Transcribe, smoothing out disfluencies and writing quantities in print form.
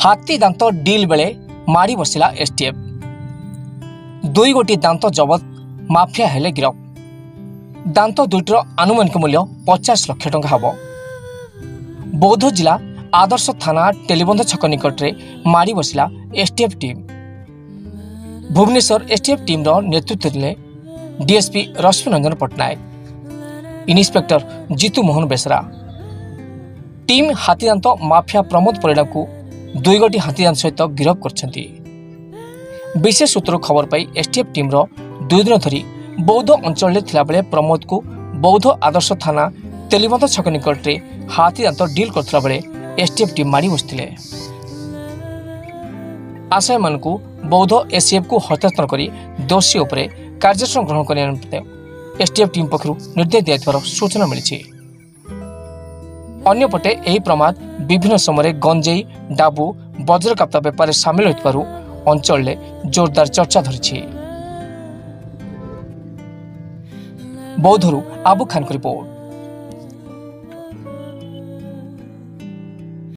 हाथी दांत डील बेले माड़ी बसिला एसटीएफ। 2 गोटी दांत जबत, माफिया हेले गिरफ। दांत दुईटर आनुमानिक मूल्य 50 लाख टंका हब। बौद्ध जिला आदर्श थाना टेलीबंध छक निकट में माड़ी बसिला STF team. Bhubaneswar STF team नेतृत्व ने DSP Rashmi Ranjan Pattanaik, inspector Jitu Mohan Besra. Team हाथीदांत माफिया प्रमोद परिड़ा को 2 गोटी हाथीदांत सहित गिरफ करछंती। विशेष सूत्र खबर पाई एसटीएफ टीम 2 दिन धरी बौद्ध अंचल में थिला बेले प्रमोद को बौद्ध आदर्श थाना तेलीबंध छक निकट में हाथीदांत डील करथिला बेले एसटीएफ टीम माड़ी बसथिले। आशय मान को बौद्ध एसीएफ को हस्तांतर कर दोषी उपरे कार्यानुष्ठान ग्रहण करने एसटीएफ टीम पक्षरु निर्देश दिया सूचना मिली। अन्यपटे यह प्रमाद विभिन्न समय गंजेई, डाबू, वज्रकाप्ता बेपार सामिल होइतबारु अंचल में जोरदार चर्चा धरी। बौद्धरू आबू खान को रिपोर्ट।